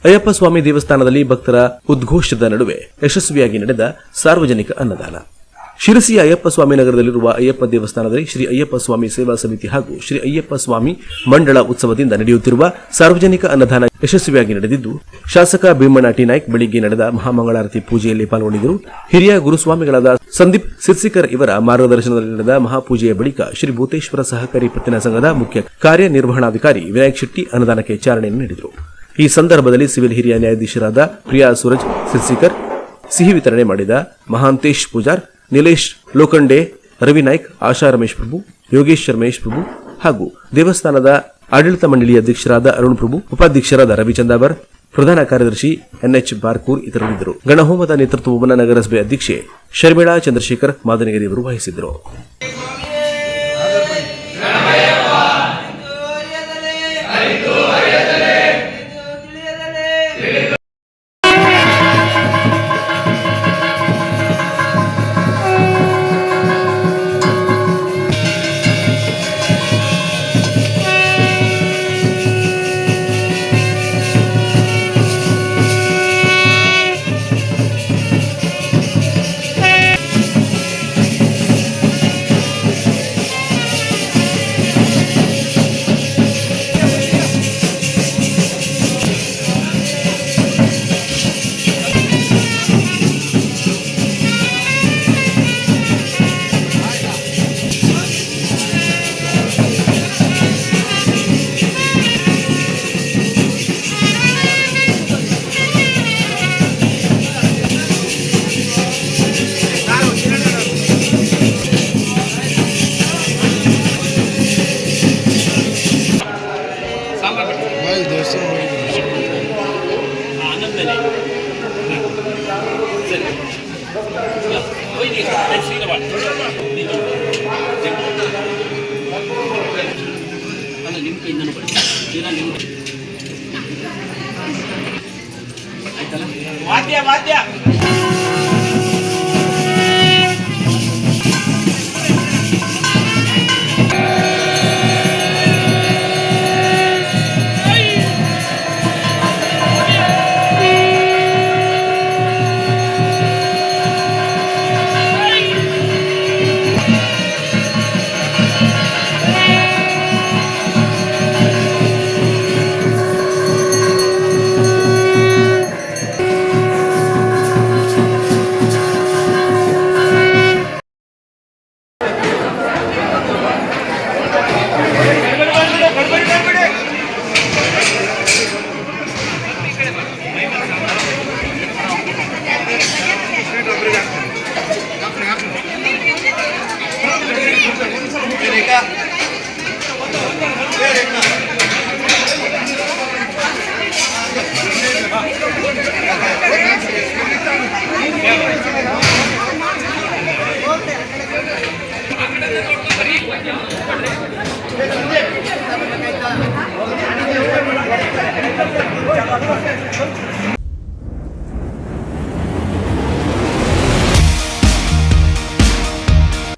ಅಯ್ಯಪ್ಪ ಸ್ವಾಮಿ ದೇವಸ್ಥಾನದಲ್ಲಿ ಭಕ್ತರ ಉದ್ಘೋಷದ ನಡುವೆ ಯಶಸ್ವಿಯಾಗಿ ನಡೆದ ಸಾರ್ವಜನಿಕ ಅನ್ನದಾನ. ಶಿರಸಿಯ ಅಯ್ಯಪ್ಪ ಸ್ವಾಮಿ ನಗರದಲ್ಲಿರುವ ಅಯ್ಯಪ್ಪ ದೇವಸ್ಥಾನದಲ್ಲಿ ಶ್ರೀ ಅಯ್ಯಪ್ಪ ಸ್ವಾಮಿ ಸೇವಾ ಸಮಿತಿ ಹಾಗೂ ಶ್ರೀ ಅಯ್ಯಪ್ಪ ಸ್ವಾಮಿ ಮಂಡಳ ಉತ್ಸವದಿಂದ ನಡೆಯುತ್ತಿರುವ ಸಾರ್ವಜನಿಕ ಅನ್ನದಾನ ಯಶಸ್ವಿಯಾಗಿ ನಡೆದಿದ್ದು, ಶಾಸಕ ಭೀಮಣ್ಣ ಟಿ ನಾಯ್ಕ್ ಬೆಳಿಗ್ಗೆ ನಡೆದ ಮಹಾಮಂಗಳಾರತಿ ಪೂಜೆಯಲ್ಲಿ ಪಾಲ್ಗೊಂಡಿದ್ದರು. ಹಿರಿಯ ಗುರುಸ್ವಾಮಿಗಳಾದ ಸಂದೀಪ್ ಸಿರ್ಸಿಕರ್ ಇವರ ಮಾರ್ಗದರ್ಶನದಲ್ಲಿ ನಡೆದ ಮಹಾಪೂಜೆಯ ಬಳಿಕ ಶ್ರೀ ಭೂತೇಶ್ವರ ಸಹಕಾರಿ ಪತ್ತಿನ ಸಂಘದ ಮುಖ್ಯ ಕಾರ್ಯನಿರ್ವಹಣಾಧಿಕಾರಿ ವಿನಾಯಕ್ ಶೆಟ್ಟಿ ಅನ್ನದಾನಕ್ಕೆ ಚಾಲನೆಯನ್ನು ನೀಡಿದರು. ಈ ಸಂದರ್ಭದಲ್ಲಿ ಸಿವಿಲ್ ಹಿರಿಯ ನ್ಯಾಯಾಧೀಶರಾದ ಪ್ರಿಯಾ ಸೂರಜ್ ಸಿರ್ಸಿಕರ್, ಸಿಹಿ ವಿತರಣೆ ಮಾಡಿದ ಮಹಾಂತೇಶ್ ಪೂಜಾರ್, ನಿಲೇಶ್ ಲೋಖಂಡೆ, ರವಿ ನಾಯ್ಕ್, ಆಶಾ ರಮೇಶ್ ಪ್ರಭು, ಯೋಗೇಶ್ ರಮೇಶ್ ಪ್ರಭು ಹಾಗೂ ದೇವಸ್ಥಾನದ ಆಡಳಿತ ಮಂಡಳಿ ಅಧ್ಯಕ್ಷರಾದ ಅರುಣ್ ಪ್ರಭು, ಉಪಾಧ್ಯಕ್ಷರಾದ ರವಿಚಂದಾವರ್, ಪ್ರಧಾನ ಕಾರ್ಯದರ್ಶಿ ಎನ್ಎಚ್ ಬಾರ್ಕೂರ್ ಇತರರಿದ್ದರು. ಗಣಹೋಮದ ನೇತೃತ್ವವನ್ನು ನಗರಸಭೆ ಅಧ್ಯಕ್ಷೆ ಶರ್ಮಿಳಾ ಚಂದ್ರಶೇಖರ್ ಮಾದನಗಿರಿ ಅವರು ವಹಿಸಿದ್ದರು.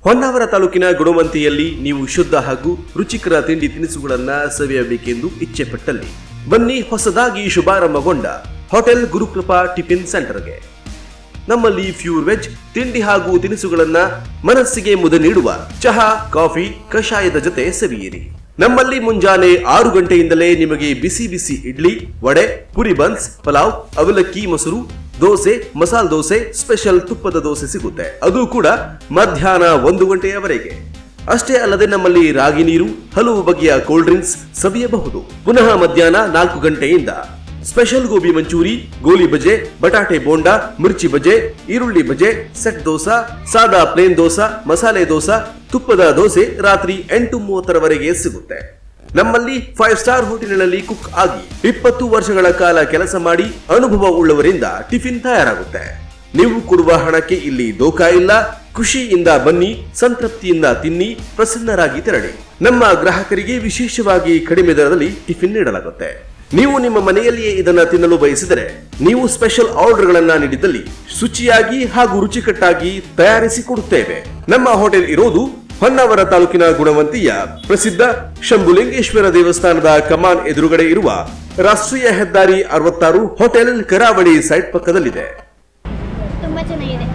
ಹೊನ್ನಾವರ ತಾಲೂಕಿನ ಗುಣವಂತಿಯಲ್ಲಿ ನೀವು ಶುದ್ಧ ಹಾಗೂ ರುಚಿಕರ ತಿಂಡಿ ತಿನಿಸುಗಳನ್ನ ಸವಿಯಬೇಕೆಂದು ಇಚ್ಛೆ ಪಟ್ಟಲ್ಲಿ ಬನ್ನಿ ಹೊಸದಾಗಿ ಶುಭಾರಂಭಗೊಂಡ ಹೋಟೆಲ್ ಗುರುಕೃಪಾ ಟಿಫಿನ್ ಸೆಂಟರ್ಗೆ. ನಮ್ಮಲ್ಲಿ ಪ್ಯೂರ್ ವೆಜ್ ತಿಂಡಿ ಹಾಗೂ ತಿನಿಸುಗಳನ್ನ ಮನಸ್ಸಿಗೆ ಮುದ ನೀಡುವ ಚಹಾ, ಕಾಫಿ, ಕಷಾಯದ ಜೊತೆ ಸವಿಯಿರಿ. ನಮ್ಮಲ್ಲಿ ಮುಂಜಾನೆ 6 ಗಂಟೆಯಿಂದಲೇ ನಿಮಗೆ ಬಿಸಿ ಬಿಸಿ ಇಡ್ಲಿ, ವಡೆ, ಪುರಿ ಬನ್ಸ್, ಪಲಾವ್, ಅವಲಕ್ಕಿ ಮೊಸರು, ದೋಸೆ, ಮಸಾಲ ದೋಸೆ, ಸ್ಪೆಷಲ್ ತುಪ್ಪದ ದೋಸೆ ಸಿಗುತ್ತೆ. ಅದು ಕೂಡ ಮಧ್ಯಾಹ್ನ 1 ಗಂಟೆಯವರೆಗೆ. ಅಷ್ಟೇ ಅಲ್ಲದೆ ನಮ್ಮಲ್ಲಿ ರಾಗಿ ನೀರು, ಹಲವು ಬಗೆಯ ಕೋಲ್ಡ್ ಡ್ರಿಂಕ್ಸ್ ಸವಿಯಬಹುದು. ಪುನಃ ಮಧ್ಯಾಹ್ನ 4 ಗಂಟೆಯಿಂದ ಸ್ಪೆಷಲ್ ಗೋಬಿ ಮಂಚೂರಿ, ಗೋಲಿ ಬಜೆ, ಬಟಾಟೆ ಬೋಂಡಾ, ಮಿರ್ಚಿ ಬಜೆ, ಈರುಳ್ಳಿ ಬಜೆ, ಸೆಟ್ ದೋಸಾ, ಸಾದಾ ಪ್ಲೇನ್ ದೋಸಾ, ಮಸಾಲೆ ದೋಸಾ, ತುಪ್ಪದ ದೋಸೆ ರಾತ್ರಿ 8:30ರವರೆಗೆ ಸಿಗುತ್ತೆ. ನಮ್ಮಲ್ಲಿ 5 ಸ್ಟಾರ್ ಹೋಟೆಲ್ನಲ್ಲಿ ಕುಕ್ ಆಗಿ 20 ವರ್ಷಗಳ ಕಾಲ ಕೆಲಸ ಮಾಡಿ ಅನುಭವ ಉಳ್ಳವರಿಂದ ಟಿಫಿನ್ ತಯಾರಾಗುತ್ತೆ. ನೀವು ಕೊಡುವ ಹಣಕ್ಕೆ ಇಲ್ಲಿ ದೋಖಾ ಇಲ್ಲ. ಖುಷಿಯಿಂದ ಬನ್ನಿ, ಸಂತೃಪ್ತಿಯಿಂದ ತಿನ್ನಿ, ಪ್ರಸನ್ನರಾಗಿ ತೆರಳಿ. ನಮ್ಮ ಗ್ರಾಹಕರಿಗೆ ವಿಶೇಷವಾಗಿ ಕಡಿಮೆ ದರದಲ್ಲಿ ಟಿಫಿನ್ ನೀಡಲಾಗುತ್ತೆ. ನೀವು ನಿಮ್ಮ ಮನೆಯಲ್ಲಿಯೇ ಇದನ್ನ ತಿನ್ನಲು ಬಯಸಿದರೆ ನೀವು ಸ್ಪೆಷಲ್ ಆರ್ಡರ್ಗಳನ್ನ ನೀಡಿದಲ್ಲಿ ಶುಚಿಯಾಗಿ ಹಾಗೂ ರುಚಿಕಟ್ಟಾಗಿ ತಯಾರಿಸಿ ಕೊಡುತ್ತೇವೆ. ನಮ್ಮ ಹೋಟೆಲ್ ಇರೋದು ಹೊನ್ನಾವರ ತಾಲೂಕಿನ ಗುಣವಂತಿಯ ಪ್ರಸಿದ್ಧ ಶಂಭುಲಿಂಗೇಶ್ವರ ದೇವಸ್ಥಾನದ ಕಮಾನ್ ಎದುರುಗಡೆ ಇರುವ ರಾಷ್ಟ್ರೀಯ ಹೆದ್ದಾರಿ 66 ಹೋಟೆಲ್ ಕರಾವಳಿ ಸೈಟ್ ಪಕ್ಕದಲ್ಲಿದೆ. ತುಂಬಾ ಚೆನ್ನಾಗಿದೆ.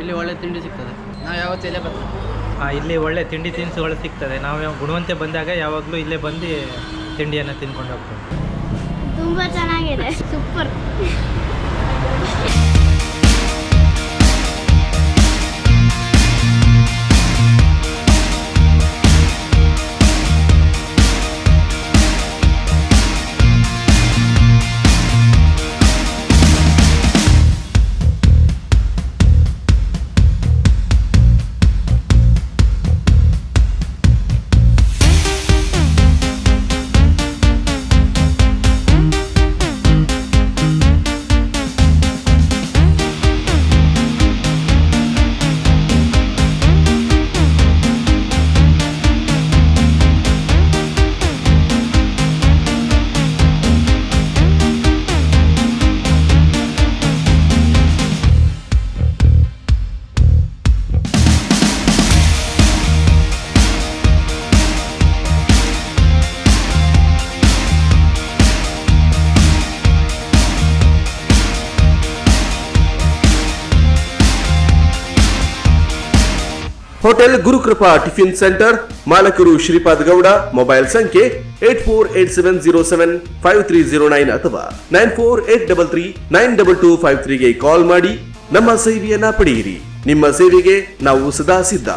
ಇಲ್ಲಿ ಒಳ್ಳೆ ತಿಂಡಿ ಸಿಗ್ತದೆ. ನಾವು ಯಾವತ್ತೂ ಇಲ್ಲೇ ಬರ್ತೀವಿ. ಇಲ್ಲಿ ಒಳ್ಳೆ ತಿಂಡಿ ತಿನಿಸುಗಳು ಸಿಗ್ತದೆ. ನಾವು ಗುಣವಂತೆ ಬಂದಾಗ ಯಾವಾಗಲೂ ಇಲ್ಲೇ ಬಂದು ತಿಂಡಿಯನ್ನು ತಿನ್ಕೊಂಡು ಹೋಗ್ತೀವಿ. ತುಂಬಾ ಚೆನ್ನಾಗಿದೆ, super. Hotel Gurukrupa tiffin centre, ಮಾಲಕರು ಶ್ರೀಪಾದ್ ಗೌಡ. ಮೊಬೈಲ್ ಸಂಖ್ಯೆ 8487075309 ಅಥವಾ 9483392253 ಗೆ ಕಾಲ್ ಮಾಡಿ ನಮ್ಮ ಸೇವೆಯನ್ನ ಪಡೆಯಿರಿ. ನಿಮ್ಮ ಸೇವೆಗೆ ನಾವು ಸದಾ ಸಿದ್ಧ.